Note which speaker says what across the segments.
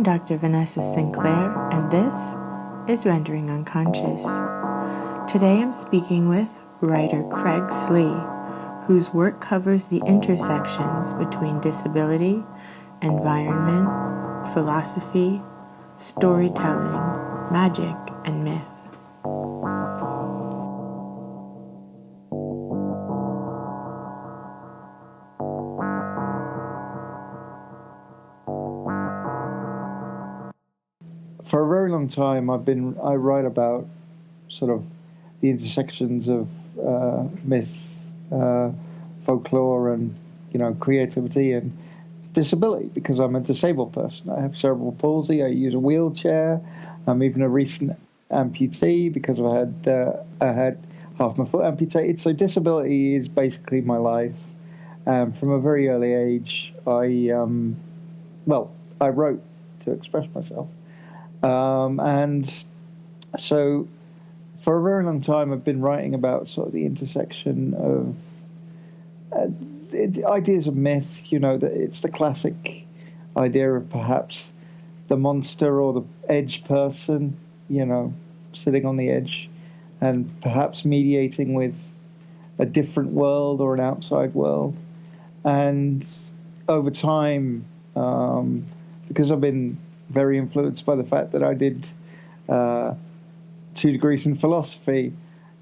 Speaker 1: Dr. Vanessa Sinclair, and this is Rendering Unconscious. Today I'm speaking with writer Craig Slee, whose work covers the intersections between disability, environment, philosophy, storytelling, magic, and myth.
Speaker 2: For a very long time, I write about sort of the intersections of myth, folklore, and creativity and disability, because I'm a disabled person. I have cerebral palsy. I use a wheelchair. I'm even a recent amputee because I had half my foot amputated. So disability is basically my life. From a very early age, I wrote to express myself. And so for a very long time, I've been writing about sort of the intersection of the ideas of myth, that it's the classic idea of perhaps the monster or the edge person, sitting on the edge and perhaps mediating with a different world or an outside world. And over time, because I've been very influenced by the fact that I did 2 degrees in philosophy,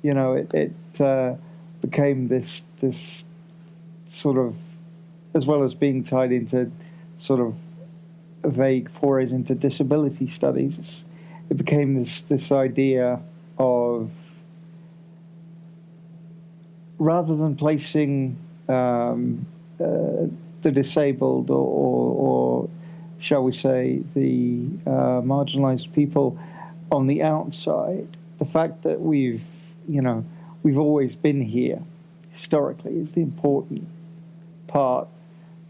Speaker 2: it became this sort of, as well as being tied into sort of vague forays into disability studies, it became this idea of, rather than placing the disabled or shall we say, the marginalized people on the outside, the fact that we've always been here historically is the important part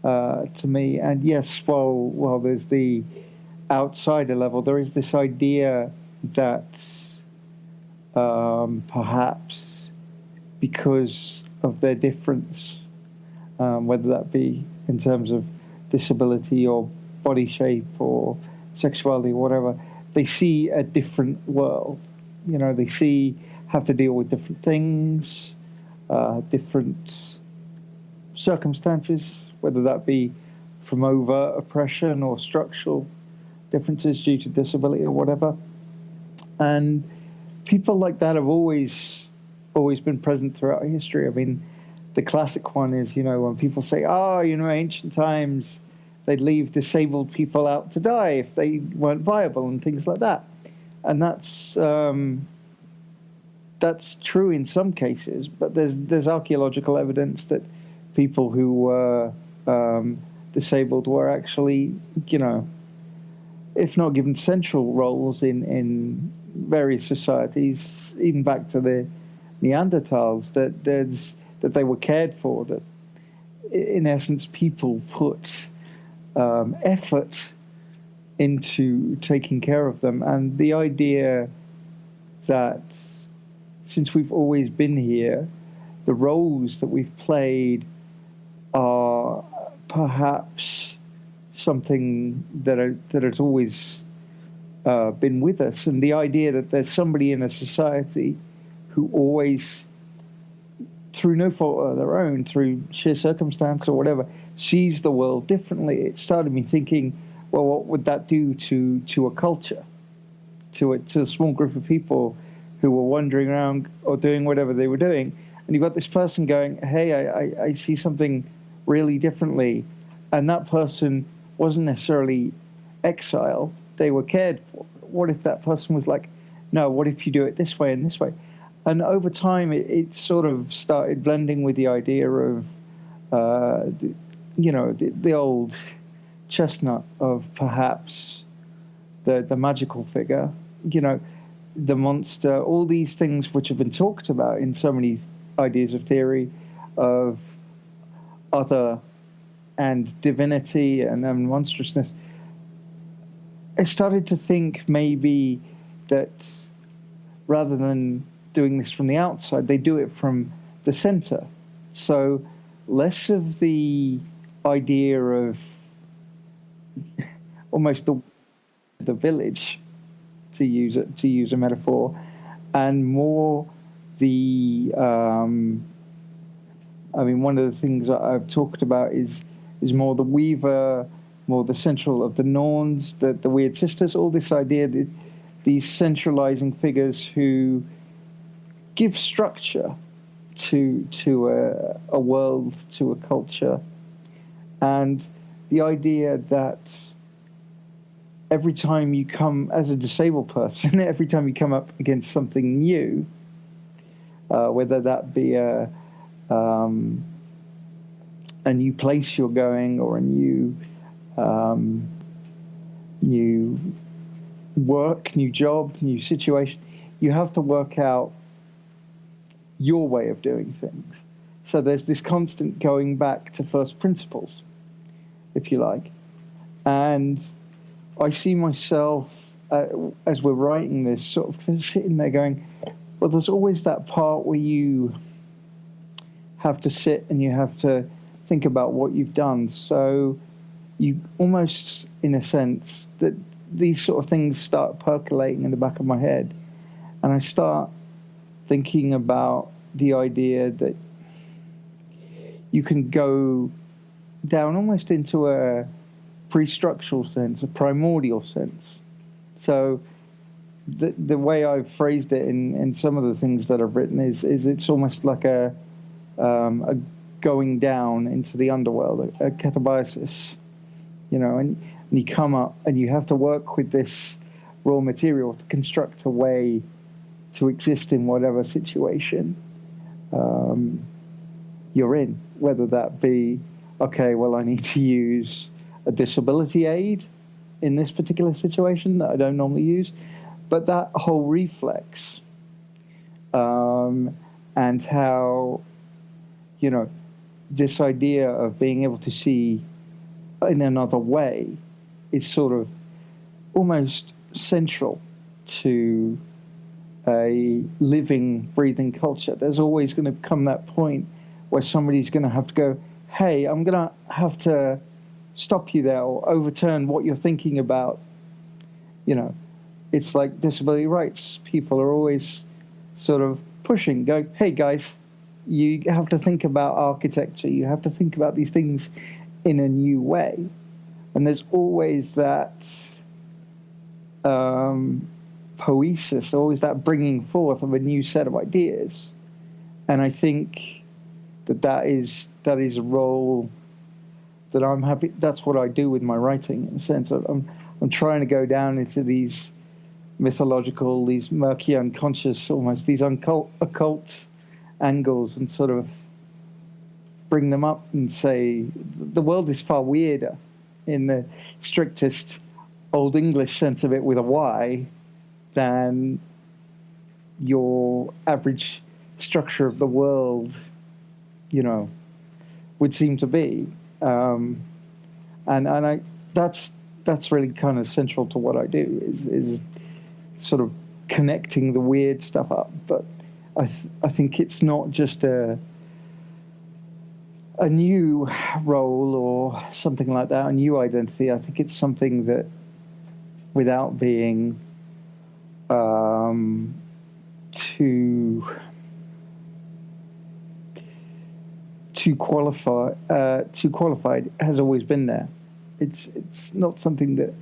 Speaker 2: to me. And yes, while there's the outsider level, there is this idea that perhaps because of their difference, whether that be in terms of disability or body shape or sexuality or whatever, they see a different world. They have to deal with different things, different circumstances, whether that be from overt oppression or structural differences due to disability or whatever. And people like that have always been present throughout history. I mean, the classic one is, when people say, ancient times, they'd leave disabled people out to die if they weren't viable and things like that. And that's true in some cases, but there's archaeological evidence that people who were disabled were actually, if not given central roles in various societies, even back to the Neanderthals, that they were cared for, that in essence people put effort into taking care of them. And the idea that since we've always been here, the roles that we've played are perhaps something that has always been with us. And the idea that there's somebody in a society who always, through no fault of their own, through sheer circumstance or whatever, sees the world differently. It started me thinking, well, what would that do to a culture, to a small group of people who were wandering around or doing whatever they were doing? And you've got this person going, hey, I see something really differently. And that person wasn't necessarily exiled. They were cared for. What if that person was like, no, what if you do it this way and this way? And over time, it sort of started blending with the idea of, the old chestnut of perhaps the magical figure, the monster, all these things which have been talked about in so many ideas of theory of other and divinity and monstrousness. I started to think maybe that rather than doing this from the outside, they do it from the center. So less of the idea of almost the village, to use a metaphor, and more the one of the things that I've talked about is more the weaver, more the central of the Norns, the weird sisters, all this idea that these centralizing figures who give structure to a world, to a culture, and the idea that every time you come, as a disabled person, every time you come up against something new, whether that be a new place you're going, or a new work, new job, new situation, you have to work out your way of doing things. So there's this constant going back to first principles, if you like. And I see myself, as we're writing this, sort of sitting there going, well, there's always that part where you have to sit and you have to think about what you've done. So you almost, in a sense, that these sort of things start percolating in the back of my head. And I start thinking about the idea that you can go down almost into a pre-structural sense, a primordial sense. So the way I've phrased it in some of the things that I've written is it's almost like a going down into the underworld, a catabiosis, and you come up and you have to work with this raw material to construct a way to exist in whatever situation you're in, whether that be, okay, well, I need to use a disability aid in this particular situation that I don't normally use, but that whole reflex and how, this idea of being able to see in another way is sort of almost central to a living, breathing culture. There's always going to come that point where somebody's going to have to go, hey, I'm going to have to stop you there or overturn what you're thinking about. It's like disability rights. People are always sort of pushing, going, hey, guys, you have to think about architecture. You have to think about these things in a new way. And there's always that poesis, always that bringing forth of a new set of ideas. And I think that is a role that I'm happy. That's what I do with my writing, in a sense. I'm trying to go down into these mythological, these murky, unconscious, almost these occult angles, and sort of bring them up and say the world is far weirder in the strictest Old English sense of it with a Y than your average structure of the world, would seem to be. And that's really kind of central to what I do, is sort of connecting the weird stuff up. But I think it's not just a new role or something like that, a new identity. I think it's something that, without being too qualified, has always been there. It's not something that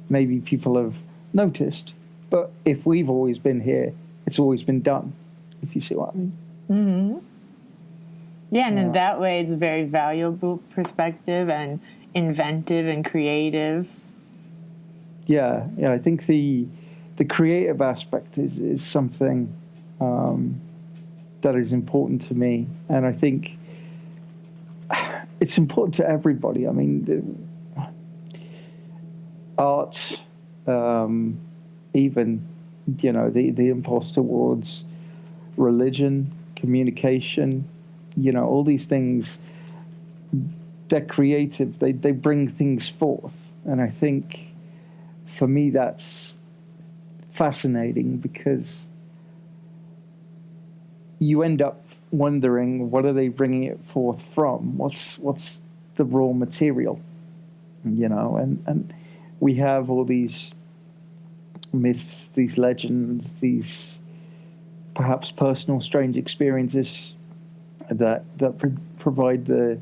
Speaker 2: maybe people have noticed, but if we've always been here, it's always been done, if you see what I mean.
Speaker 1: Mm-hmm. Yeah, and in that way, it's a very valuable perspective and inventive and creative.
Speaker 2: Yeah, I think the creative aspect is something that is important to me, and I think it's important to everybody. I mean, art, even, the impulse towards religion, communication, all these things, they're creative. They bring things forth. And I think, for me, that's fascinating, because you end up wondering, what are they bringing it forth from? What's the raw material? And we have all these myths, these legends, these perhaps personal strange experiences that provide the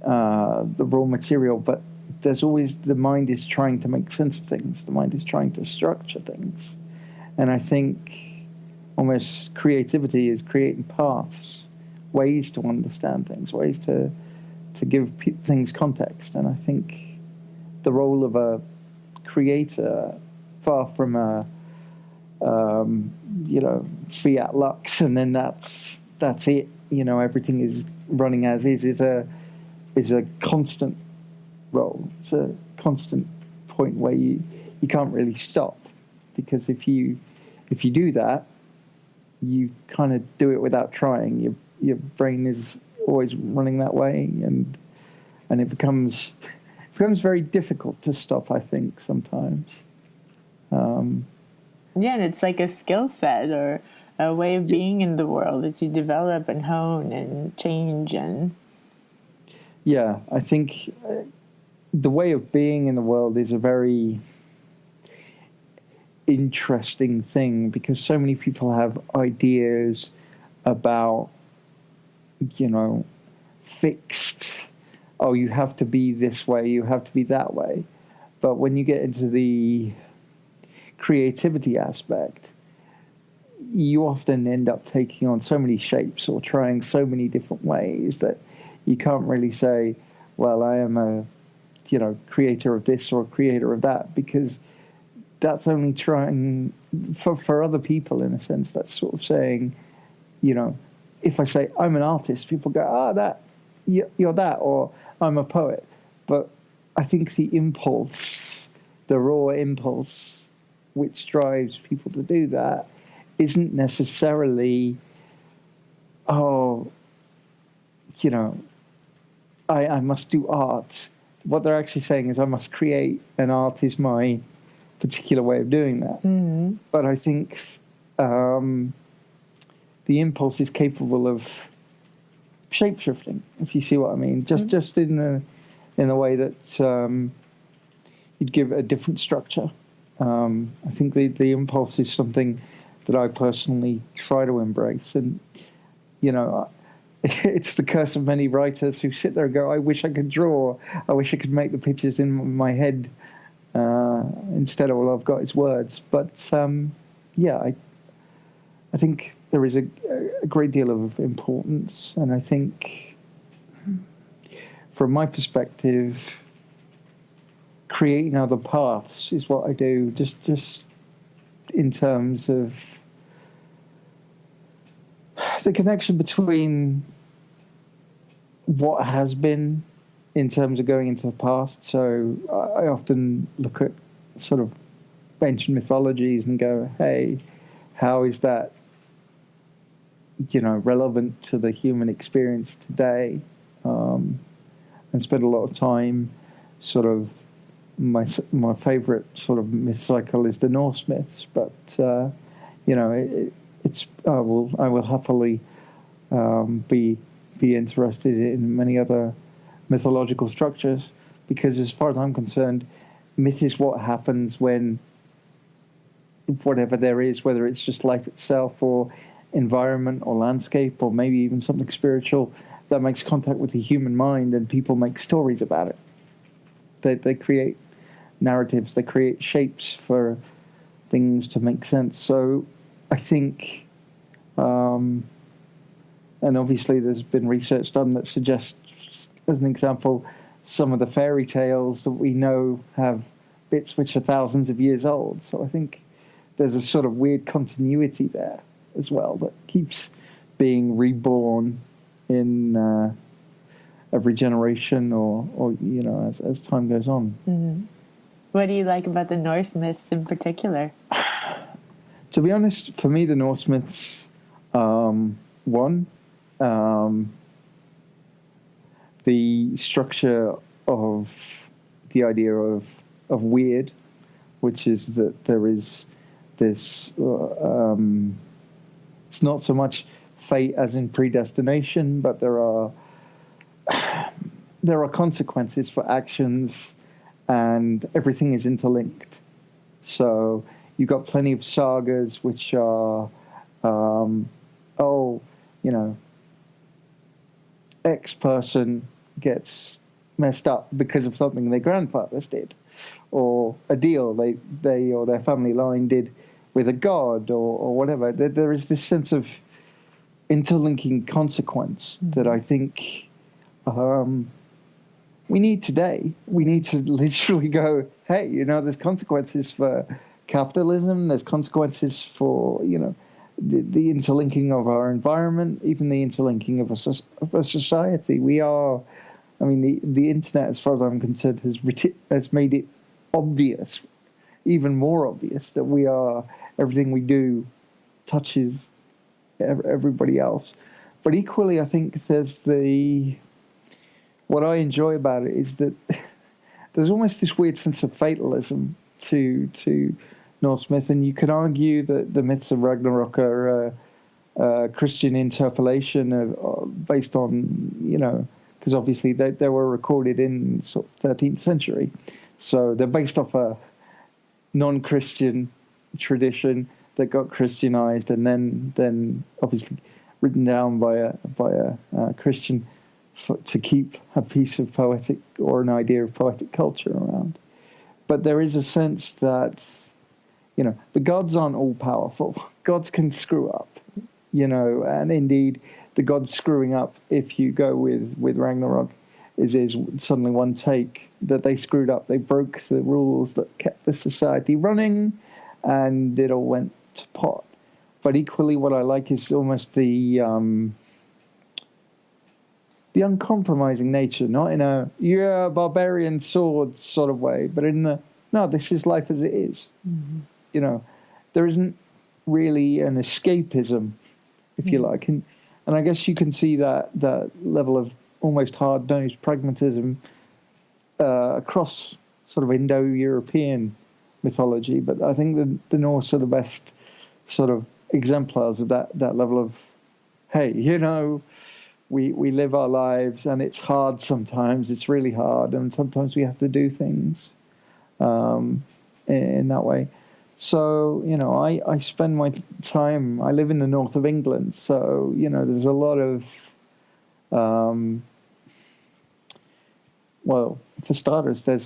Speaker 2: raw material. But there's always, the mind is trying to make sense of things. The mind is trying to structure things, and I think almost creativity is creating paths, ways to understand things, ways to give things context. And I think the role of a creator, far from a fiat lux, and then that's it. Everything is running as is a constant role. It's a constant point where you can't really stop, because if you do that, you kind of do it without trying. Your brain is always running that way, and it becomes very difficult to stop, I think, sometimes.
Speaker 1: Yeah, and it's like a skill set or a way of being in the world that you develop and hone and change. And
Speaker 2: yeah, I think the way of being in the world is a very interesting thing, because so many people have ideas about, fixed, oh, you have to be this way, you have to be that way. But when you get into the creativity aspect, you often end up taking on so many shapes or trying so many different ways that you can't really say, well, I am a creator of this or a creator of that, because that's only trying for other people, in a sense. That's sort of saying, if I say I'm an artist, people go, that you're that, or I'm a poet. But I think the impulse, the raw impulse which drives people to do that, isn't necessarily, I must do art. What they're actually saying is, I must create, and art is my particular way of doing that.
Speaker 1: Mm-hmm.
Speaker 2: But I think the impulse is capable of shape-shifting, if you see what I mean. Just in the way that you'd give a different structure. I think the impulse is something that I personally try to embrace, and it's the curse of many writers who sit there and go, I wish I could draw, I wish I could make the pictures in my head, instead of all I've got is words. But I think there is a great deal of importance, and I think from my perspective, creating other paths is what I do, just in terms of the connection between what has been in terms of going into the past. So I often look at sort of ancient mythologies and go, hey, how is that, relevant to the human experience today? And spend a lot of time sort of, my favorite sort of myth cycle is the Norse myths, but it's I will happily be interested in many other mythological structures, because as far as I'm concerned, myth is what happens when whatever there is, whether it's just life itself or environment or landscape or maybe even something spiritual, that makes contact with the human mind, and people make stories about it. They create narratives, they create shapes for things to make sense. So I think, and obviously there's been research done that suggests, as an example, some of the fairy tales that we know have bits which are thousands of years old. So I think there's a sort of weird continuity there as well that keeps being reborn in every generation, or as time goes on.
Speaker 1: Mm-hmm. What do you like about the Norse myths in particular?
Speaker 2: To be honest, for me, the Norse myths, the structure of the idea of weird, which is that there is this, it's not so much fate as in predestination, but there are consequences for actions, and everything is interlinked. So you've got plenty of sagas which are, X person gets messed up because of something their grandfathers did, or a deal they or their family line did with a god, or whatever. There is this sense of interlinking consequence that I think we need today. We need to literally go, hey, there's consequences for capitalism, there's consequences for, the interlinking of our environment, even the interlinking of a society. The internet, as far as I'm concerned, has made it obvious, even more obvious, that everything we do touches everybody else. But equally, I think what I enjoy about it is that there's almost this weird sense of fatalism to Norse myth, and you could argue that the myths of Ragnarok are Christian interpolation based on, because obviously they were recorded in sort of 13th century, so they're based off a non-Christian tradition that got Christianized, and then obviously written down by a Christian to keep a piece of poetic or an idea of poetic culture around. But there is a sense that the gods aren't all powerful. Gods can screw up, and indeed the gods screwing up, if you go with Ragnarok, is suddenly one take that they screwed up. They broke the rules that kept the society running, and it all went to pot. But equally, what I like is almost the uncompromising nature, not in a barbarian sword sort of way, but in this is life as it is. Mm-hmm. There isn't really an escapism, if you like, and I guess you can see that level of almost hard-nosed pragmatism across sort of Indo-European mythology. But I think the Norse are the best sort of exemplars of that level of, hey, we live our lives, and it's hard sometimes. It's really hard, and sometimes we have to do things in that way. So, I spend my time, I live in the north of England, so, there's a lot of, for starters, there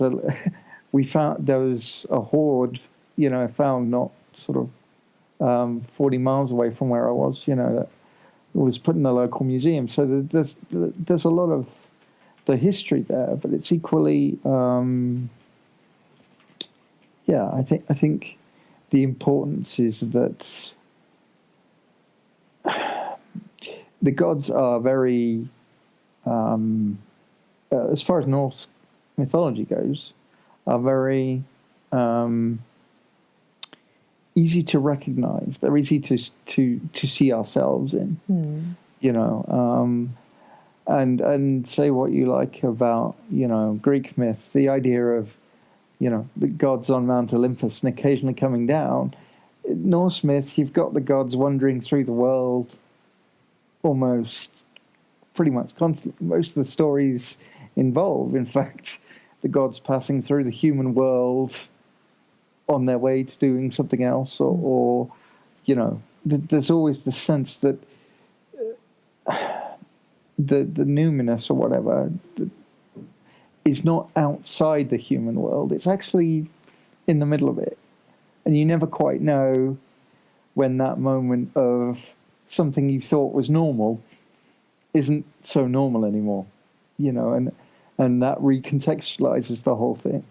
Speaker 2: was a hoard, found not sort of 40 miles away from where I was, that was put in the local museum. So there's a lot of the history there, but it's equally, I think the importance is that the gods are very, as far as Norse mythology goes, are very easy to recognize. They're easy to see ourselves in, and say what you like about, Greek myth, the idea of, the gods on Mount Olympus and occasionally coming down. In Norse myth, you've got the gods wandering through the world pretty much constantly. Most of the stories involve, in fact, the gods passing through the human world on their way to doing something else, or there's always the sense that the numinous or whatever is not outside the human world. It's actually in the middle of it. And you never quite know when that moment of something you thought was normal isn't so normal anymore, and that recontextualizes the whole thing.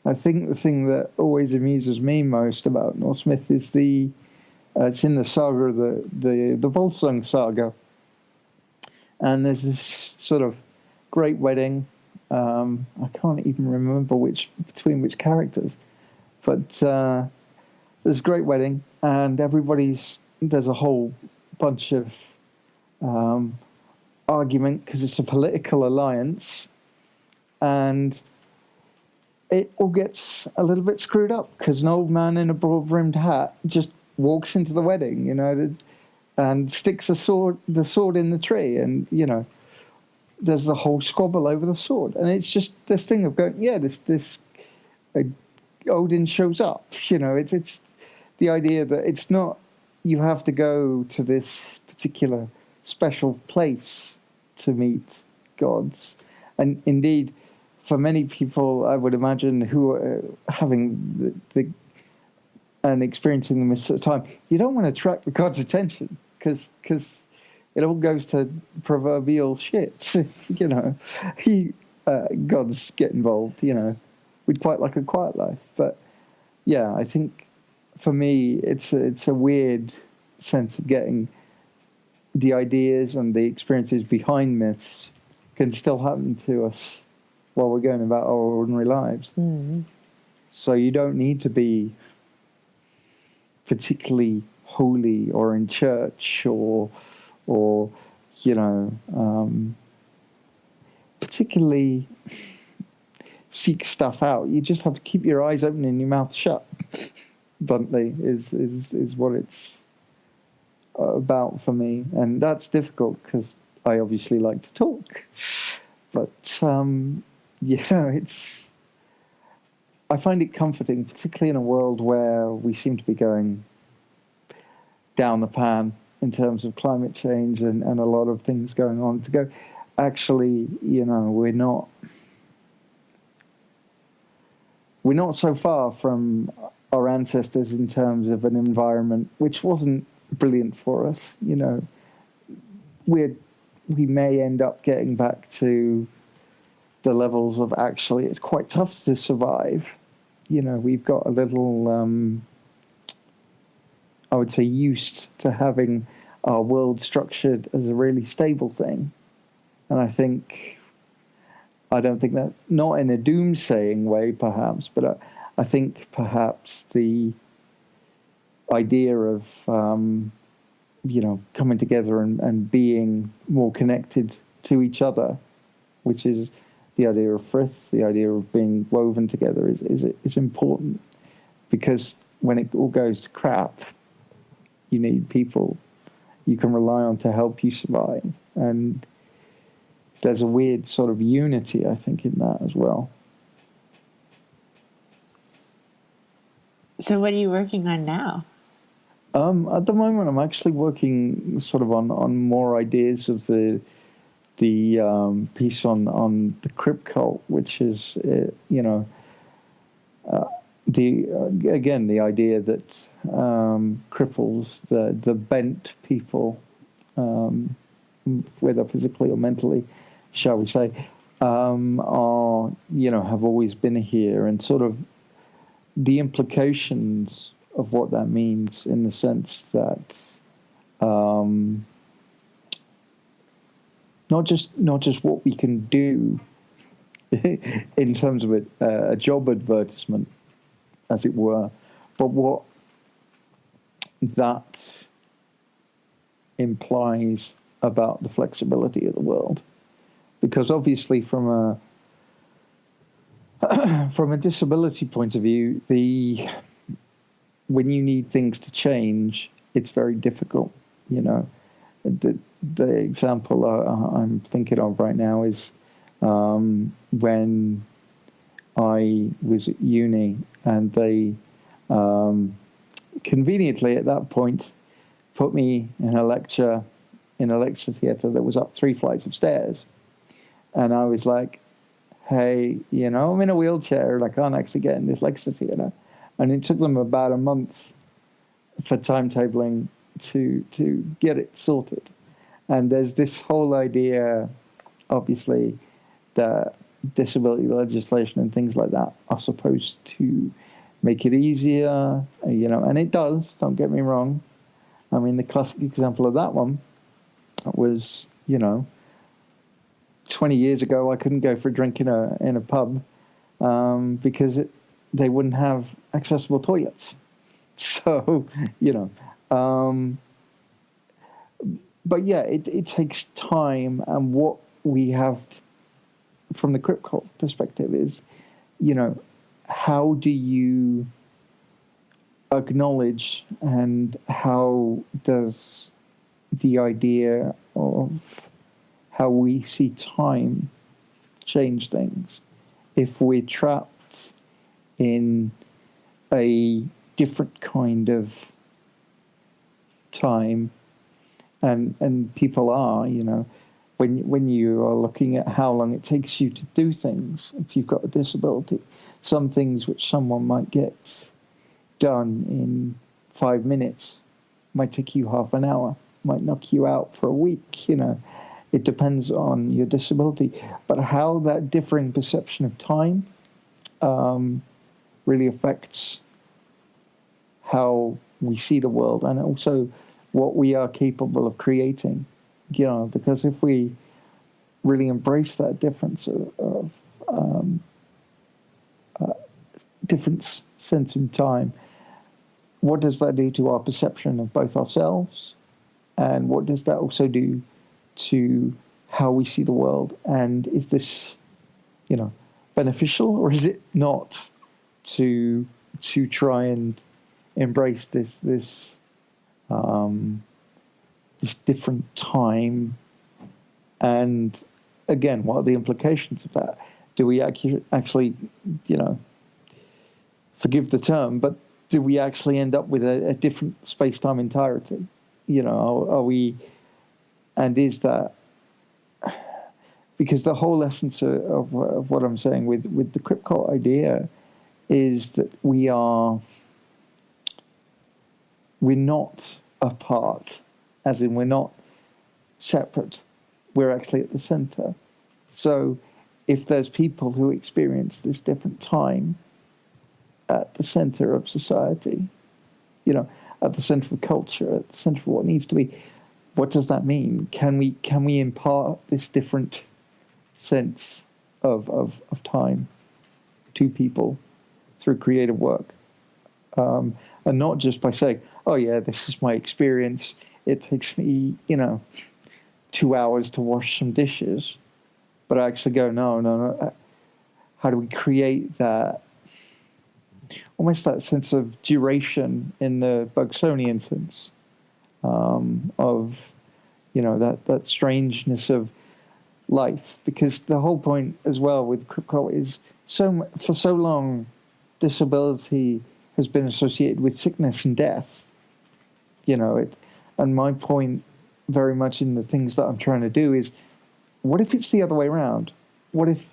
Speaker 2: I think the thing that always amuses me most about Norse myth is it's in the saga, the Volsung saga. And there's this sort of great wedding. I can't even remember between which characters, but there's a great wedding, and there's a whole bunch of argument because it's a political alliance, and it all gets a little bit screwed up because an old man in a broad-brimmed hat just walks into the wedding, and sticks the sword in the tree, and there's the whole squabble over the sword, and it's just this thing of going, Odin shows up, it's the idea that it's not, you have to go to this particular special place to meet gods. And indeed, for many people, I would imagine, who are having and experiencing the myths at the time, you don't want to attract the god's attention because it all goes to proverbial shit. You know, gods get involved. You know, we'd quite like a quiet life, but yeah, I think for me, it's a weird sense of getting the ideas and the experiences behind myths can still happen to us while we're going about our ordinary lives.
Speaker 1: Mm.
Speaker 2: So you don't need to be particularly holy or in church or you know, particularly seek stuff out. You just have to keep your eyes open and your mouth shut. Bluntly, is what it's about for me, and that's difficult because I obviously like to talk. But you know, I find it comforting, particularly in a world where we seem to be going down the pan in terms of climate change and a lot of things going on, to go, actually, you know, we're not so far from our ancestors in terms of an environment which wasn't brilliant for us. You know, we may end up getting back to the levels of, actually, it's quite tough to survive. You know, we've got a little, I would say, used to having our world structured as a really stable thing. And I don't think that, not in a doomsaying way, perhaps, but I think perhaps the idea of, you know, coming together and being more connected to each other, which is the idea of frith, the idea of being woven together, is important, because when it all goes to crap, you need people you can rely on to help you survive. And there's a weird sort of unity, I think, in that as well.
Speaker 1: So what are you working on now?
Speaker 2: At the moment, I'm actually working sort of on more ideas of the piece on the crypt cult, which is, you know, the idea that cripples, the bent people, whether physically or mentally, shall we say, are, you know, have always been here, and sort of the implications of what that means, in the sense that not just what we can do in terms of a job advertisement, as it were, but what that implies about the flexibility of the world. Because obviously, from a disability point of view, when you need things to change, it's very difficult. You know, the example I'm thinking of right now is when I was at uni, and they conveniently at that point put me in a lecture theatre that was up 3 flights of stairs, and I was like, hey, you know, I'm in a wheelchair and I can't actually get in this lecture theatre. And it took them about a month for timetabling to get it sorted. And there's this whole idea, obviously, that disability legislation and things like that are supposed to make it easier, you know, and it does, don't get me wrong. I mean, the classic example of that one was, you know, 20 years ago, I couldn't go for a drink in a pub because they wouldn't have accessible toilets. So, you know, but yeah, it takes time, and what we have from the crypt cult perspective is, you know, how do you acknowledge, and how does the idea of how we see time change things if we're trapped in a different kind of time, and people are, when you are looking at how long it takes you to do things, if you've got a disability, some things which someone might get done in 5 minutes might take you half an hour, might knock you out for a week, It depends on your disability. But how that differing perception of time really affects how we see the world, and also what we are capable of creating, because if we really embrace that difference of different sense of time, what does that do to our perception of both ourselves, and what does that also do to how we see the world? And is this, beneficial, or is it not, to try and embrace this different time? And again, what are the implications of that? Do we actually, forgive the term, but do we actually end up with a different space-time entirety? Are we, and is that, because the whole essence of what I'm saying with the crypt cult idea is that we're not apart, as in we're not separate, we're actually at the center. So if there's people who experience this different time at the center of society, at the center of culture, at the center of what needs to be, what does that mean? Can we impart this different sense of time to people through creative work? And not just by saying, oh yeah, this is my experience, it takes me, 2 hours to wash some dishes, but I actually go, no. How do we create that, almost that sense of duration in the Bergsonian sense, of, that strangeness of life? Because the whole point as well with crypt cult is, for so long, disability has been associated with sickness and death. And my point very much in the things that I'm trying to do is, what if it's the other way around? What if,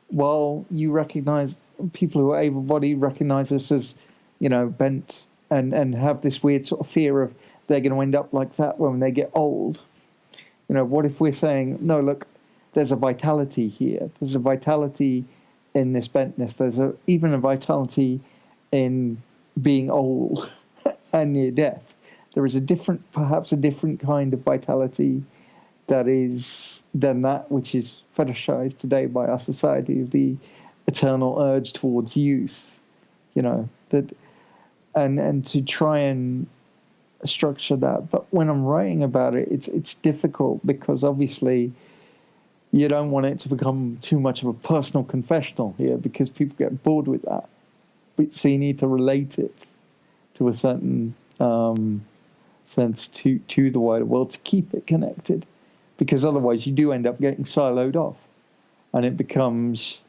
Speaker 2: while you recognize, people who are able-bodied recognize us as, bent, and have this weird sort of fear of they're going to end up like that when they get old? What if we're saying, no, look, there's a vitality here. There's a vitality in this bentness. There's even a vitality in being old and near death. There is perhaps a different kind of vitality that is than that which is fetishized today by our society, of the eternal urge towards youth. That, and to try and structure that. But when I'm writing about it, it's difficult, because obviously you don't want it to become too much of a personal confessional here, because people get bored with that. So you need to relate it to a certain sense to the wider world, to keep it connected, because otherwise you do end up getting siloed off, and it becomes,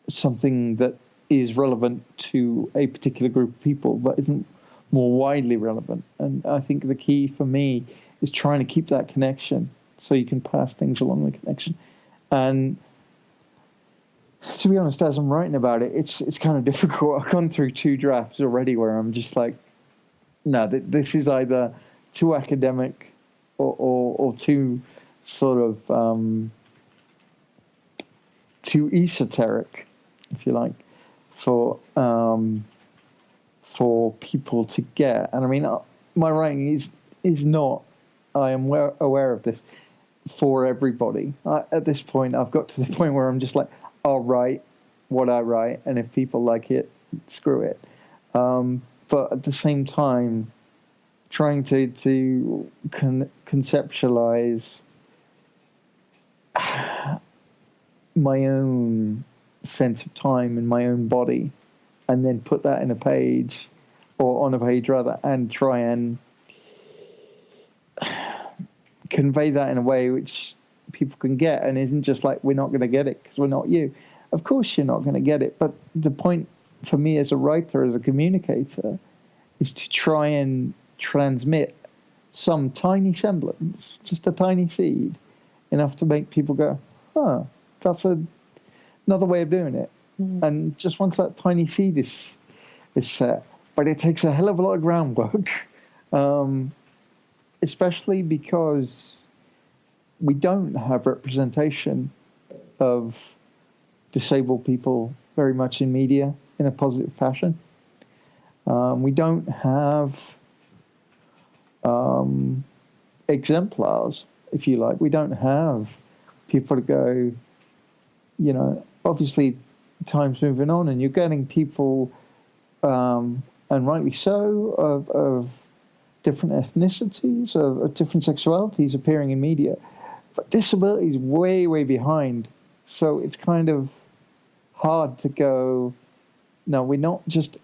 Speaker 2: something that is relevant to a particular group of people, but isn't more widely relevant. And I think the key for me is trying to keep that connection, so you can pass things along the connection. And to be honest, as I'm writing about it, it's kind of difficult. I've gone through 2 drafts already where I'm just like, no, this is either too academic or too sort of too esoteric, if you like, for people to get. And I mean, my writing is not, I am aware of this, for everybody. At this point, I've got to the point where I'm just like, I'll write what I write, and if people like it, screw it. But at the same time, trying to conceptualize my own sense of time in my own body, and then put that in a page, or on a page rather, and try and convey that in a way which people can get, and isn't just like, we're not going to get it because we're not you. Of course you're not going to get it, but the point for me as a writer, as a communicator, is to try and transmit some tiny semblance, just a tiny seed, enough to make people go, huh, that's another way of doing it. Mm. And just once that tiny seed is set, but it takes a hell of a lot of groundwork, especially because we don't have representation of disabled people very much in media in a positive fashion. We don't have exemplars, if you like. We don't have people to go, you know, obviously time's moving on and you're getting people, and rightly so, of different ethnicities, of different sexualities appearing in media. But disability is way, way behind. So it's kind of hard to go, no, we're not just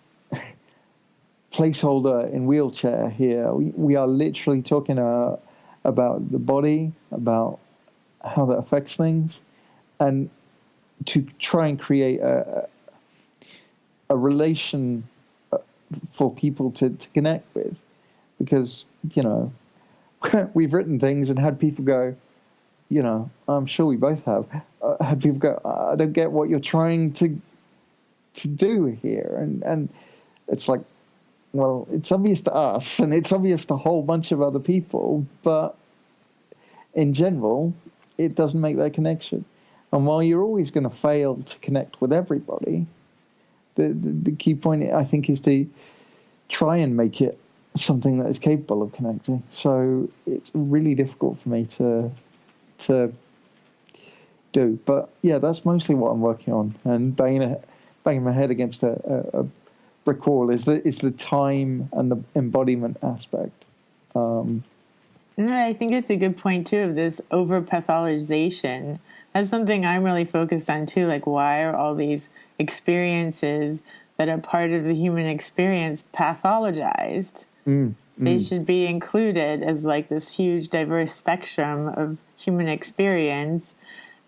Speaker 2: placeholder in wheelchair here. We are literally talking about the body, about how that affects things, and to try and create a relation for people to connect with. Because, you know, we've written things and had people go, you know, I'm sure we both have, had people go, I don't get what you're trying to do here. And it's like, well, it's obvious to us and it's obvious to a whole bunch of other people, but in general, it doesn't make that connection. And while you're always going to fail to connect with everybody, the key point, I think, is to try and make it something that is capable of connecting. So it's really difficult for me to do. But yeah, that's mostly what I'm working on. And banging my head against a brick wall is the time and the embodiment aspect.
Speaker 1: No, I think it's a good point too of this over pathologization. That's something I'm really focused on too. Like, why are all these experiences that are part of the human experience pathologized? They should be included as like this huge diverse spectrum of human experience,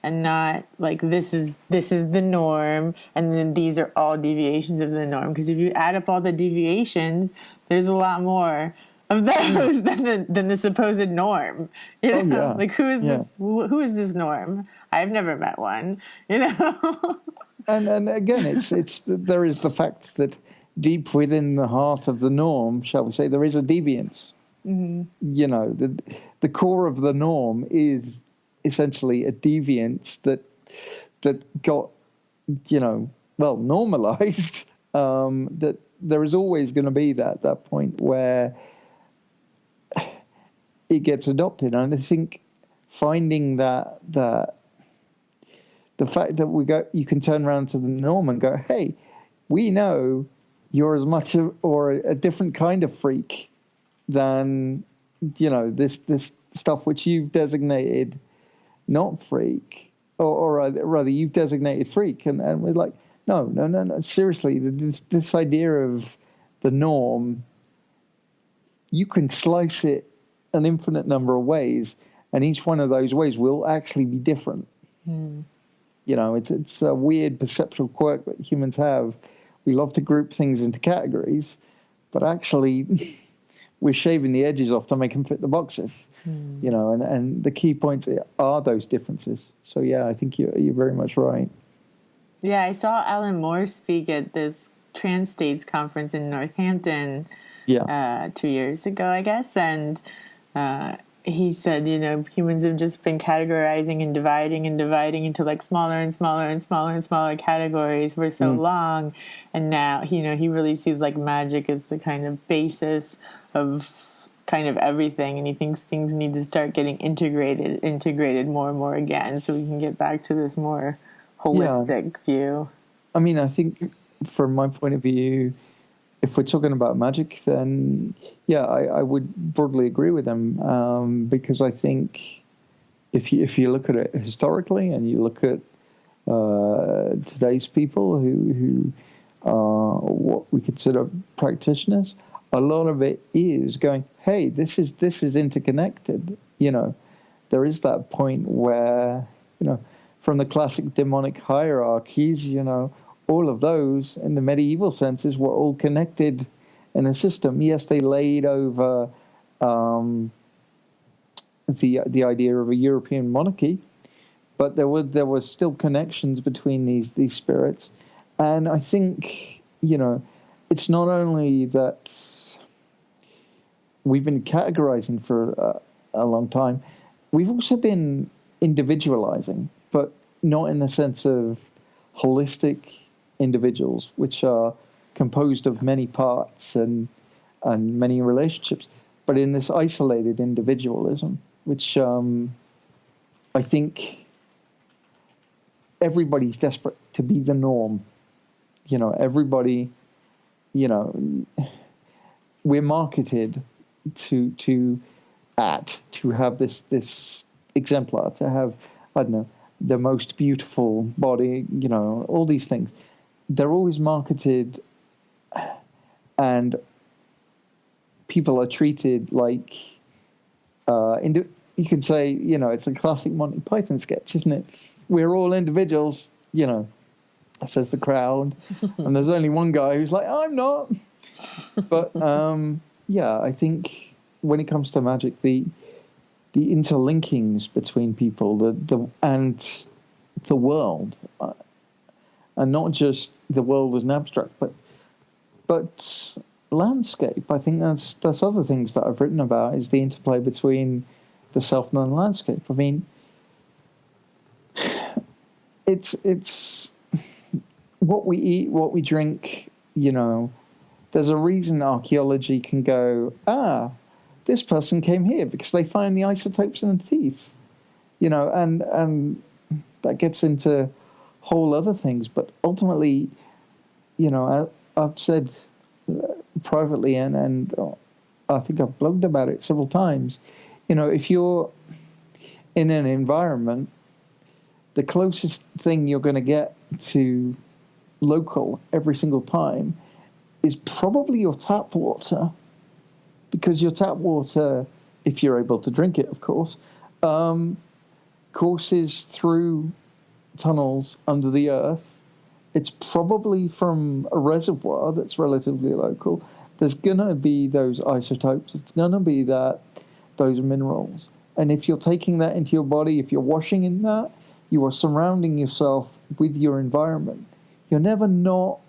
Speaker 1: and not like this is the norm and then these are all deviations of the norm. Because if you add up all the deviations, there's a lot more of those than the supposed norm. You know,
Speaker 2: yeah.
Speaker 1: Like who is this norm? I've never met one. You know.
Speaker 2: And again, it's there is the fact that deep within the heart of the norm, shall we say, there is a deviance. Mm-hmm. You know, the core of the norm is essentially a deviance that got, you know, well, normalized. That there is always going to be that point where it gets adopted, and I think finding that the fact that you can turn around to the norm and go, hey, we know you're as much or a different kind of freak than, you know, this stuff which you've designated not freak, or rather you've designated freak, and we're like, no, seriously, this idea of the norm, you can slice it an infinite number of ways, and each one of those ways will actually be different. You know, it's a weird perceptual quirk that humans have. We love to group things into categories, but actually we're shaving the edges off to make them fit the boxes. You know, and the key points are those differences. So yeah, I think you're very much right.
Speaker 1: Yeah, I saw Alan Moore speak at this Trans States conference in Northampton 2 years ago, I guess, and he said, you know, humans have just been categorizing and dividing into like smaller and smaller and smaller and smaller categories for so long, and now, you know, he really sees like magic as the kind of basis of kind of everything, and he thinks things need to start getting integrated more and more again, so we can get back to this more holistic view.
Speaker 2: I mean, I think from my point of view, if we're talking about magic, then yeah, I would broadly agree with them, because I think if you look at it historically and you look at today's people who are what we consider practitioners, a lot of it is going, hey, this is interconnected. You know, there is that point where, you know, from the classic demonic hierarchies, you know, all of those, in the medieval senses, were all connected in a system. Yes, they laid over the idea of a European monarchy, but there was still connections between these spirits. And I think, it's not only that we've been categorizing for a long time, we've also been individualizing, but not in the sense of holistic individuals, which are composed of many parts and many relationships, but in this isolated individualism, which I think everybody's desperate to be the norm. Everybody, we're marketed to have this exemplar, to have, I don't know, the most beautiful body, all these things. They're always marketed, and people are treated like, you can say, it's a classic Monty Python sketch, isn't it? We're all individuals, says the crowd, and there's only one guy who's like, I'm not. But I think when it comes to magic, the interlinkings between people, and the world, and not just the world as an abstract, but landscape. I think that's other things that I've written about, is the interplay between the self and the landscape. I mean, it's what we eat, what we drink. There's a reason archaeology can go, this person came here because they find the isotopes in the teeth, and that gets into whole other things. But ultimately, I've said privately, and I think I've blogged about it several times, if you're in an environment, the closest thing you're going to get to local every single time is probably your tap water, because your tap water, if you're able to drink it, of course, courses through tunnels under the earth. It's probably from a reservoir that's relatively local. There's going to be those isotopes. It's going to be those minerals. And if you're taking that into your body, if you're washing in that, you are surrounding yourself with your environment. You're never not.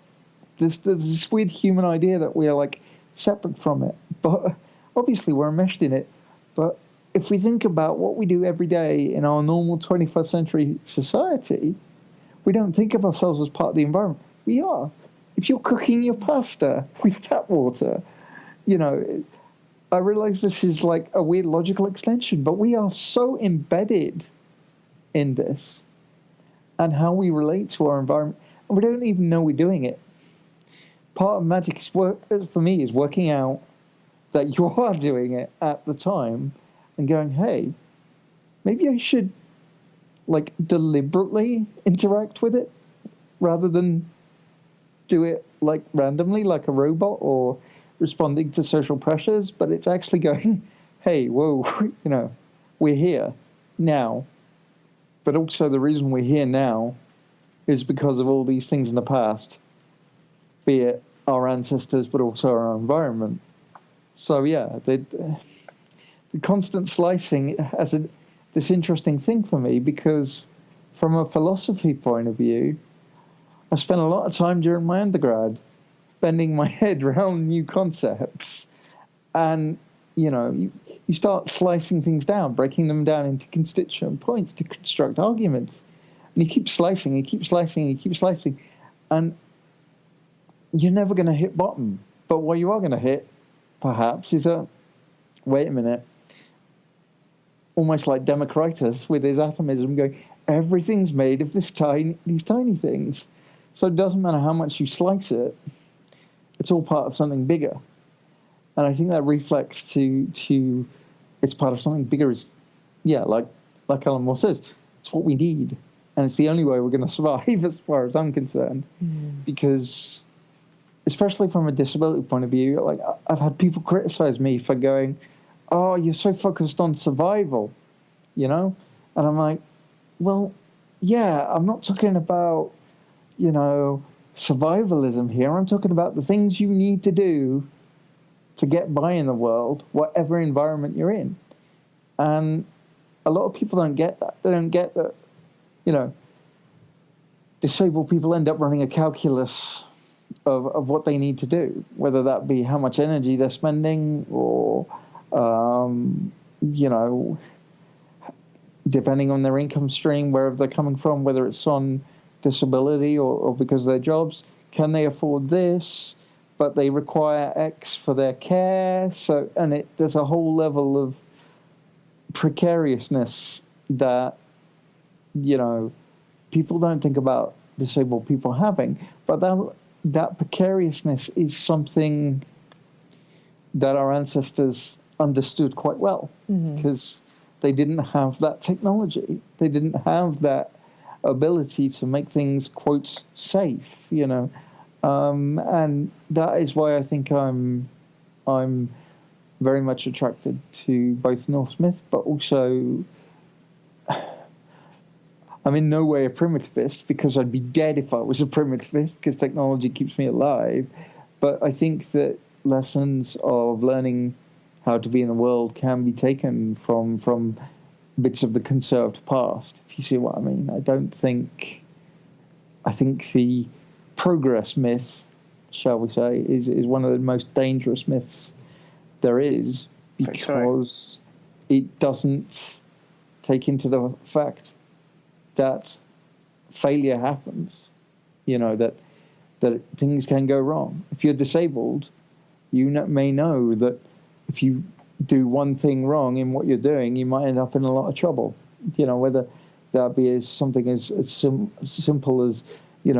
Speaker 2: There's this weird human idea that we are like separate from it. But obviously we're enmeshed in it. But if we think about what we do every day in our normal 21st century society, we don't think of ourselves as part of the environment. We are. If you're cooking your pasta with tap water, I realize this is like a weird logical extension, but we are so embedded in this and how we relate to our environment, and we don't even know we're doing it. Part of magic for me is working out that you are doing it at the time and going, hey, maybe I should deliberately interact with it rather than do it randomly like a robot or responding to social pressures. But it's actually going, hey, whoa, we're here now. But also the reason we're here now is because of all these things in the past, be it our ancestors, but also our environment. So the constant slicing has this interesting thing for me, because from a philosophy point of view, I spent a lot of time during my undergrad bending my head around new concepts. And, you start slicing things down, breaking them down into constituent points to construct arguments. And you keep slicing, you keep slicing, you keep slicing. And you're never going to hit bottom. But what you are going to hit, perhaps, is wait a minute, almost like Democritus with his atomism going, everything's made of these tiny things. So it doesn't matter how much you slice it, it's all part of something bigger. And I think that reflects to it's part of something bigger. Like Alan Moore says, it's what we need. And it's the only way we're going to survive as far as I'm concerned. Because, especially from a disability point of view, I've had people criticize me for going, oh, you're so focused on survival, And I'm like, well, yeah, I'm not talking about, survivalism here. I'm talking about the things you need to do to get by in the world, whatever environment you're in. And a lot of people don't get that. They don't get that, disabled people end up running a calculus of what they need to do, whether that be how much energy they're spending or, depending on their income stream, wherever they're coming from, whether it's on disability or because of their jobs. Can they afford this? But they require X for their care. So, and there's a whole level of precariousness that, people don't think about disabled people having. But that precariousness is something that our ancestors understood quite well, because they didn't have that technology. They didn't have that ability to make things, quotes, safe, and that is why I think I'm very much attracted to both Norse myth, but also I'm in no way a primitivist, because I'd be dead if I was a primitivist, because technology keeps me alive. But I think that lessons of learning how to be in the world can be taken from bits of the conserved past, if you see what I mean. I think the progress myth, shall we say, is one of the most dangerous myths there is, because it doesn't take into the fact that failure happens, that things can go wrong. If you're disabled, you may know that if you do one thing wrong in what you're doing, you might end up in a lot of trouble. Whether that be something as simple as,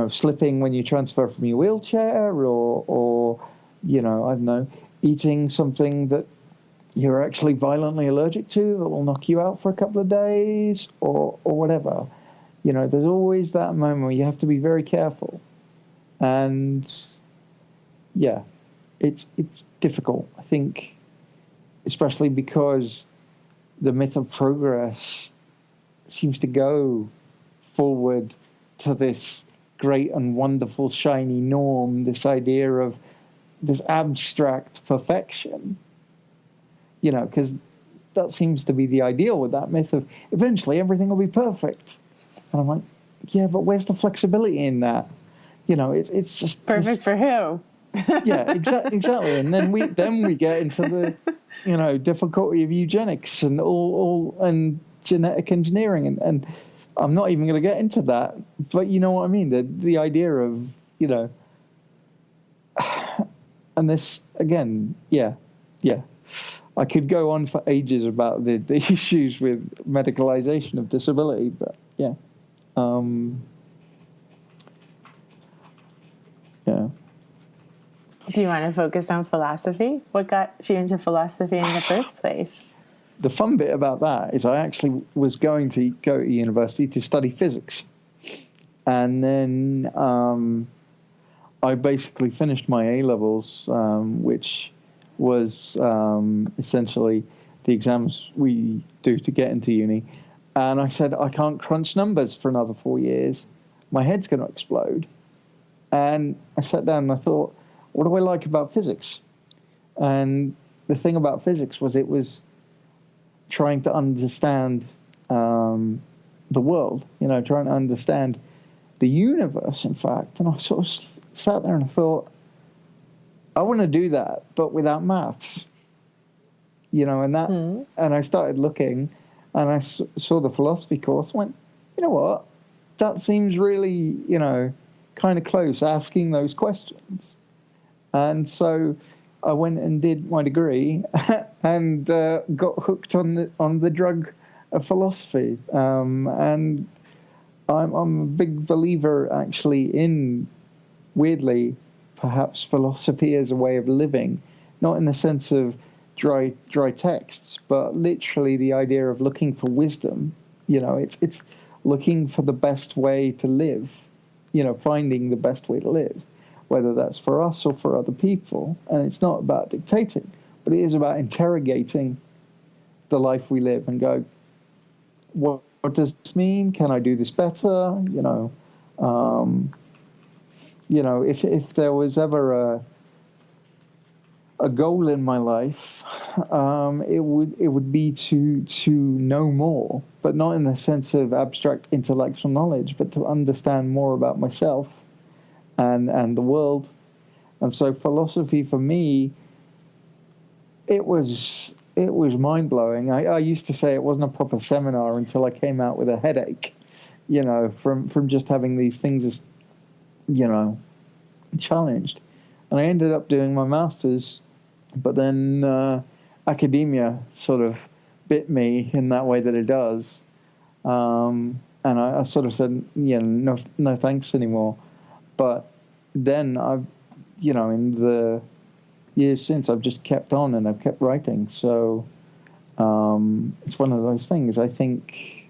Speaker 2: slipping when you transfer from your wheelchair, or I don't know, eating something that you're actually violently allergic to that will knock you out for a couple of days, or whatever. There's always that moment where you have to be very careful. And yeah, it's difficult, I think, especially because the myth of progress seems to go forward to this great and wonderful shiny norm, this idea of this abstract perfection, because that seems to be the ideal with that myth of eventually everything will be perfect. And I'm like, yeah, but where's the flexibility in that? It's just
Speaker 1: perfect for who?
Speaker 2: Yeah, exactly. And then we get into the difficulty of eugenics and all and genetic engineering, and I'm not even going to get into that. But you know what I mean? The idea of and this again, yeah. I could go on for ages about the issues with medicalization of disability, but yeah. Yeah.
Speaker 1: Do you want to focus on philosophy? What got you into philosophy in the first place?
Speaker 2: The fun bit about that is I actually was going to go to university to study physics. And then I basically finished my A-levels, which was essentially the exams we do to get into uni. And I said, I can't crunch numbers for another 4 years. My head's going to explode. And I sat down and I thought, what do I like about physics? And the thing about physics was it was trying to understand the world, trying to understand the universe, in fact. And I sort of sat there and I thought, I want to do that, but without maths, and that, and I started looking, and I saw the philosophy course, went, you know what, that seems really, kind of close, asking those questions. And so I went and did my degree and got hooked on the drug of philosophy. And I'm a big believer, actually, in, weirdly, perhaps philosophy as a way of living, not in the sense of dry texts, but literally the idea of looking for wisdom. It's looking for the best way to live, finding the best way to live, whether that's for us or for other people. And it's not about dictating, but it is about interrogating the life we live and go, what does this mean? Can I do this better? if there was ever a goal in my life, it would be to know more, but not in the sense of abstract intellectual knowledge, but to understand more about myself and the world. And so philosophy for me, it was mind blowing. I used to say it wasn't a proper seminar until I came out with a headache, from just having these things as, challenged. And I ended up doing my master's, but then academia sort of bit me in that way that it does. And I sort of said, no thanks anymore. But then in the years since, I've just kept on and I've kept writing. So it's one of those things. I think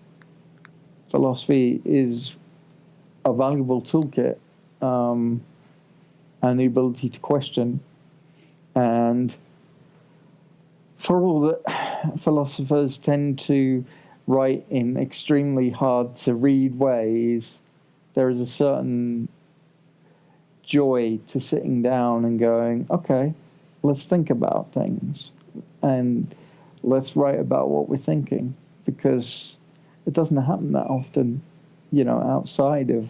Speaker 2: philosophy is a valuable toolkit, and the ability to question. And for all that philosophers tend to write in extremely hard to read ways, there is a certain joy to sitting down and going, okay, let's think about things and let's write about what we're thinking, because it doesn't happen that often, outside of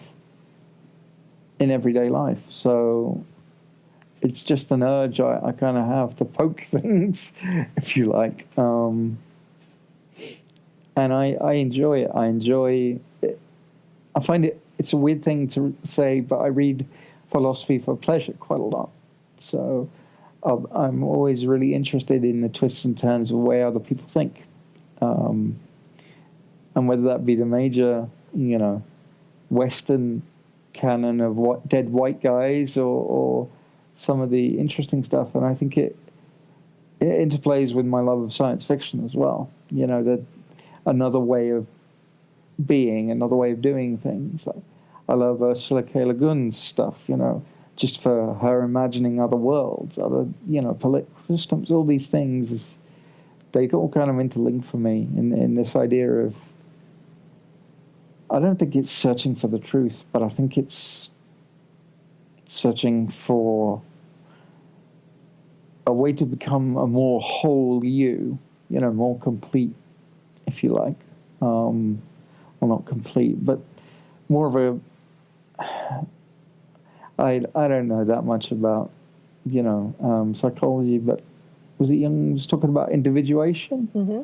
Speaker 2: in everyday life. So it's just an urge I kind of have to poke things, if you like. And I enjoy it. I enjoy it. I find it's a weird thing to say, but I read philosophy for pleasure quite a lot. So I'm always really interested in the twists and turns of the way other people think. And whether that be the major, Western canon of what dead white guys or some of the interesting stuff. And I think it interplays with my love of science fiction as well. That another way of being, another way of doing things. I love Ursula K. Le Guin's stuff, just for her imagining other worlds, other, political systems, all these things. They all kind of interlink for me in this idea of, I don't think it's searching for the truth, but I think it's searching for a way to become a more whole you, more complete, if you like. Well, not complete, but more of a, I don't know that much about, psychology, but was it Jung was talking about individuation? Mm-hmm.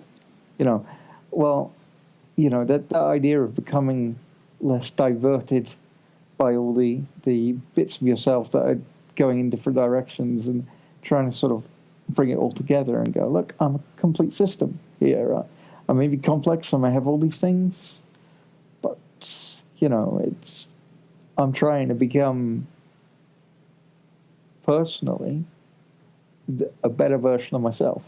Speaker 2: That idea of becoming less diverted by all the bits of yourself that are going in different directions, and trying to sort of bring it all together and go, look, I'm a complete system here. I may be complex, I may have all these things, but, I'm trying to become, personally, a better version of myself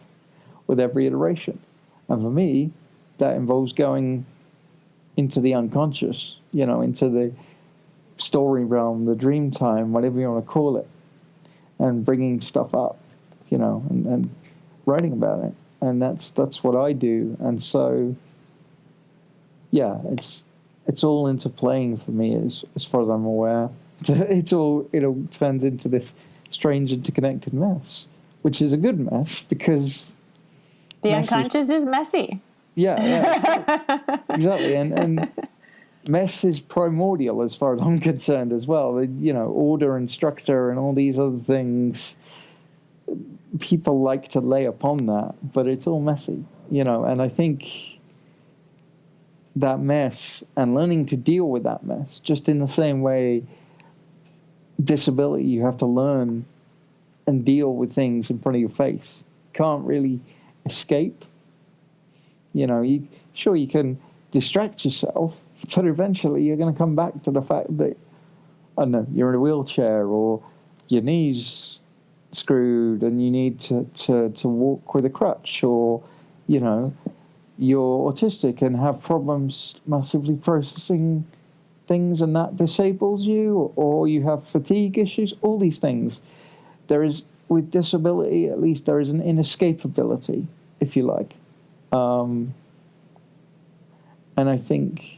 Speaker 2: with every iteration. And for me, that involves going into the unconscious, into the story realm, the dream time, whatever you want to call it, and bringing stuff up, and writing about it. And that's what I do. And so, yeah, it's all interplaying for me as far as I'm aware. It all turns into this strange interconnected mess, which is a good mess, because
Speaker 1: the unconscious is messy.
Speaker 2: Yeah, exactly. And mess is primordial as far as I'm concerned as well. Order and structure and all these other things, people like to lay upon that, but it's all messy, and I think that mess and learning to deal with that mess, just in the same way disability, you have to learn and deal with things in front of your face. Can't really escape. You can distract yourself, but eventually you're going to come back to the fact that, I don't know, you're in a wheelchair or your knee's screwed and you need to walk with a crutch, or, you're autistic and have problems massively processing things and that disables you, or you have fatigue issues, all these things. There is, with disability at least, there is an inescapability, if you like. And I think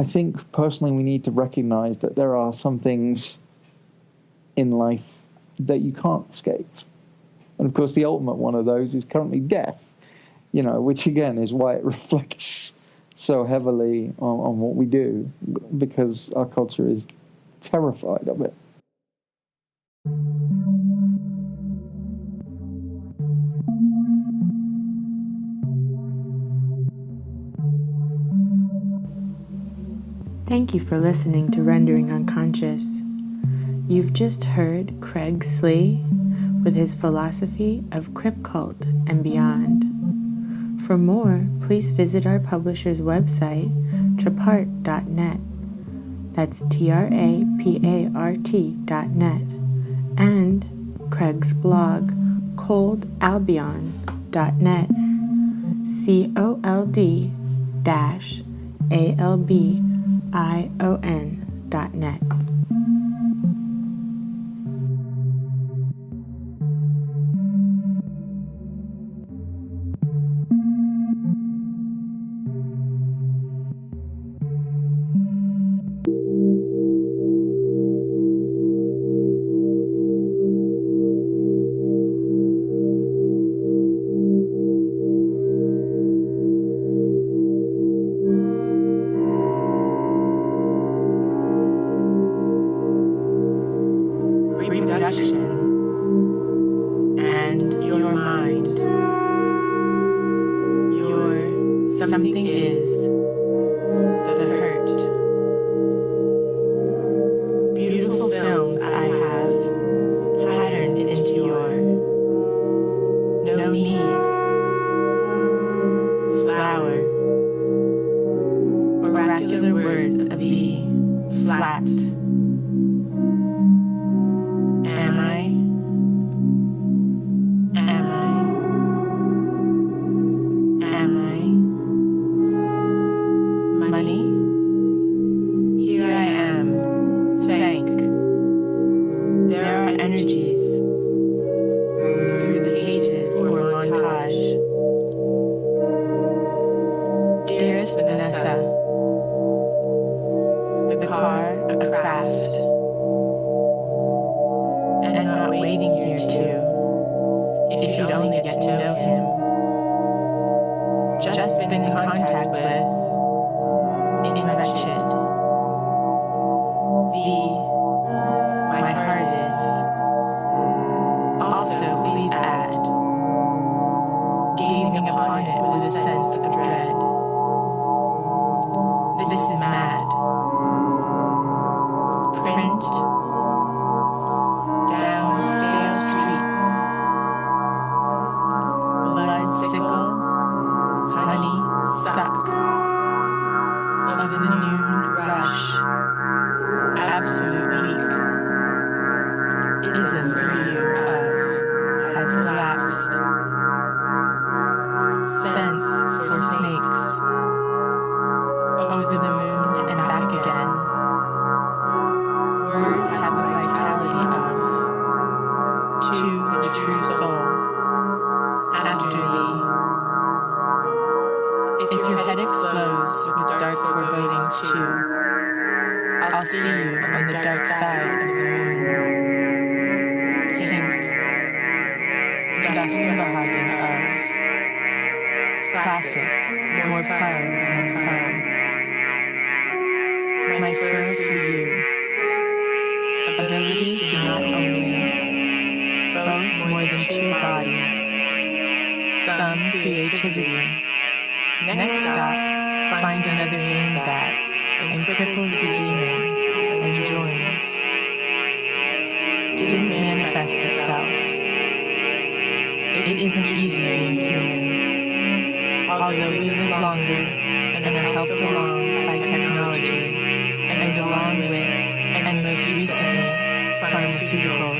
Speaker 2: I think personally we need to recognize that there are some things in life that you can't escape. And of course, the ultimate one of those is currently death, which again is why it reflects so heavily on what we do, because our culture is terrified of it.
Speaker 1: Thank you for listening to Rendering Unconscious. You've just heard Craig Slee with his philosophy of crypt cult and beyond. For more, please visit our publisher's website, trapart.net. That's TRAPART.net. And Craig's blog, coldalbion.net. cold-albion.net. Reproduction and your mind. Your something is the hurt. Beautiful films I have patterns into your no need. Flower. Oracular words of the flat. Money? Here I am. Thank. There are energies through the pages or montage. Dearest Vanessa, the car a craft, and not waiting here too, if you'd only get to know him. Just been in contact with in wretched. My heart is. Also, please add, gazing upon it with a sense of dread. This is mad. Print down stale streets. Blood sickle, honey suck. Of the noon rush, absolute weak, ism for you of, has collapsed, sense for snakes, over the moon and back again, words have the vitality of, to the true soul, after thee. If your head explodes with dark forebodings too, I'll see you on the dark side of the moon. Pink, Das Unbehagen of, classic, more power than power. My fur for you, ability to not only, both more than two bodies, some creativity. Next stop, find another name that, and cripples the demon, and joins. Didn't manifest itself. It isn't easy being human. Although we live longer, and are helped along by technology, and along with, and most recently, pharmaceuticals,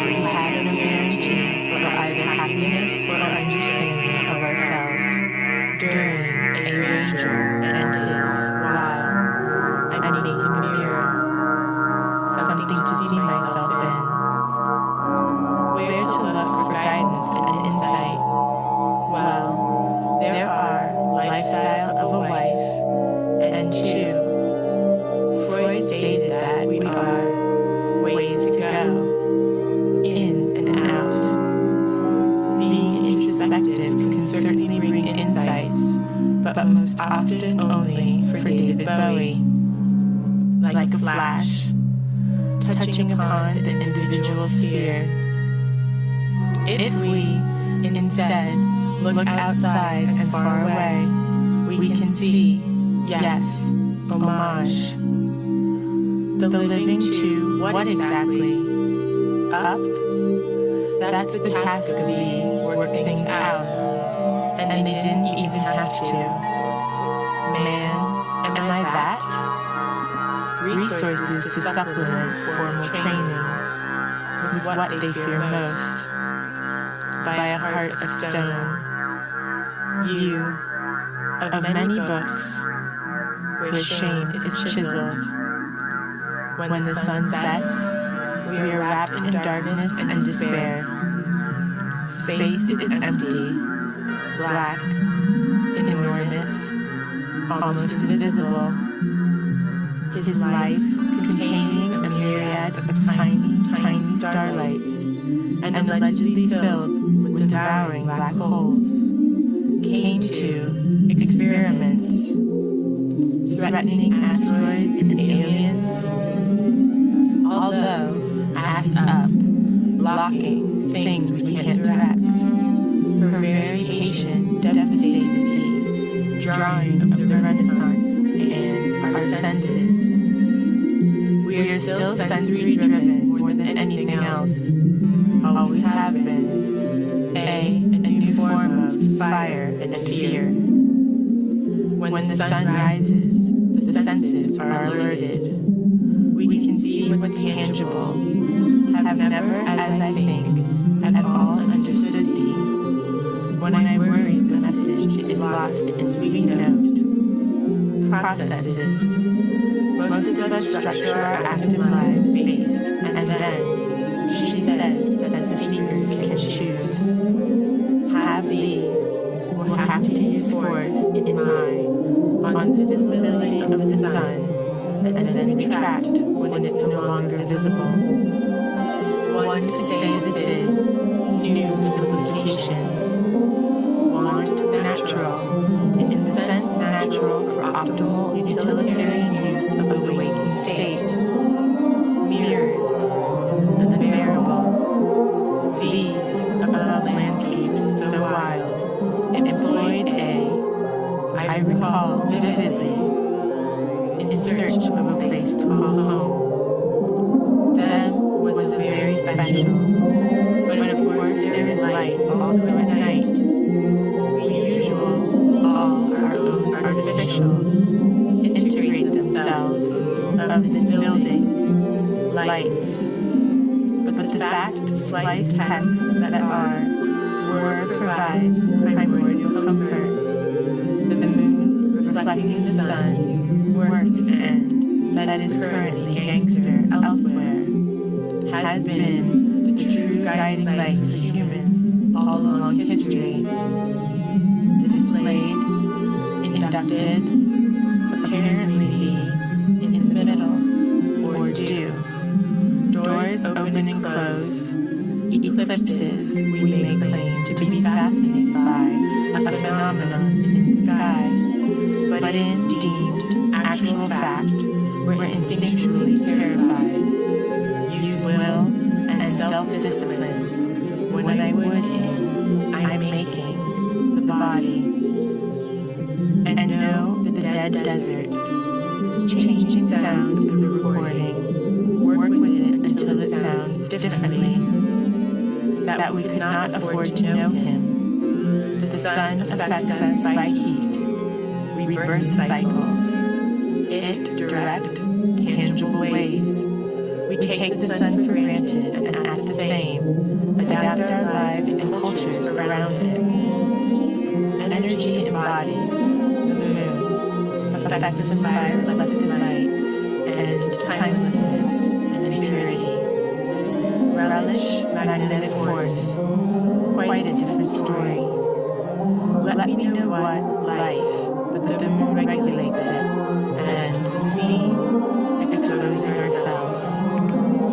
Speaker 1: we have no guarantee for either happiness or understanding of ourselves. During a ranger and his while I'm making a mirror, something to see myself in. Where to look for guidance and insight? Well, there are lifestyle of a wife and two exist often only for David Bowie, like a flash, touching upon the individual sphere. If we, instead, look outside and far away, we can see, yes, homage. The living to what exactly? Up? That's the task of thee, work things out. And they didn't even have to. Man, am I that? Resources to supplement formal training with what they fear most. By a heart of stone. You, of many books, where shame is chiseled. When the sun sets, we are wrapped in darkness and despair. Space is empty, black, enormous, almost invisible. His life, containing a myriad of tiny starlights, and allegedly filled with devouring black holes, came to experiments, threatening asteroids and aliens. Although asked up, blocking things we can't direct, her very patient devastatedly, drawing of the Renaissance and our senses. We are still sensory-driven more than anything else, always have been, a new form of fire and fear. When the sun rises, the senses are alerted. We can see what's tangible, have never, as I think, at all understood thee. When I worry the message is lost in sweet note. Processes. Most of us structure our active lives based, and then she says that the seekers can choose. Have thee, will have to use force in my, on visibility of the sun, and then retract when it's no longer visible. One could say this is new simplifications. Want natural, in the sense natural for optimal utilitarian use of the waking state. Mirrors, unbearable. These, above landscapes so wild, employed I recall vividly, in search of a place to call home. Them was very special, but of course there is light also at night. The usual, all our own artificial, integrate themselves of this building, lights. But the fact slight tests that were provides primordial comfort. The moon reflecting the sun works and that is currently gangster elsewhere, has been the true guiding light for humans all along history. Displayed, inducted, apparently in the middle, or due. Doors open and close, eclipses we may claim to be fascinated by a phenomenon in the sky, but in deemed actual fact, we're instinctually terrified. Use will and self-discipline when I would I'm making the body. And know that the dead desert, changing sound of the recording, work with it until it sounds differently. That we could not afford to know him. The sun affects us by heat, rebirth cycles. It direct, tangible ways. We take the sun for granted and at the same, adapt our lives and cultures around it. Energy embodies the moon, affects us by reflected light and timelessness and purity. Relish magnetic force, quite a different story. Let me know what life, but the moon regulates it, and the sea, exposing ourselves,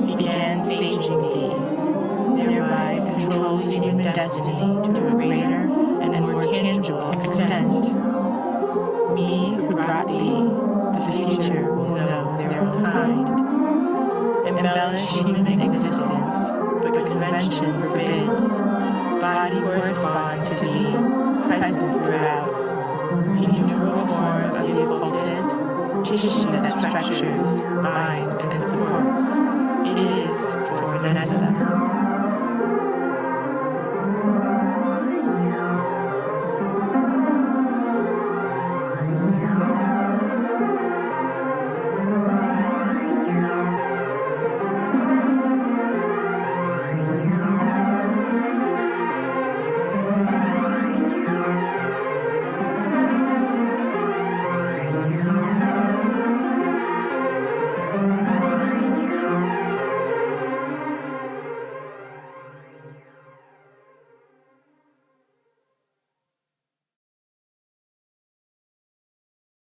Speaker 1: began saging thee, thereby controls human destiny to a greater and more tangible extent. Me who brought thee, the future will know their own kind. Embellish human existence, but convention forbids. Body corresponds to thee, present throughout. Innumerable form of the occulted, tissue that structures, binds, and supports. It is for Vanessa.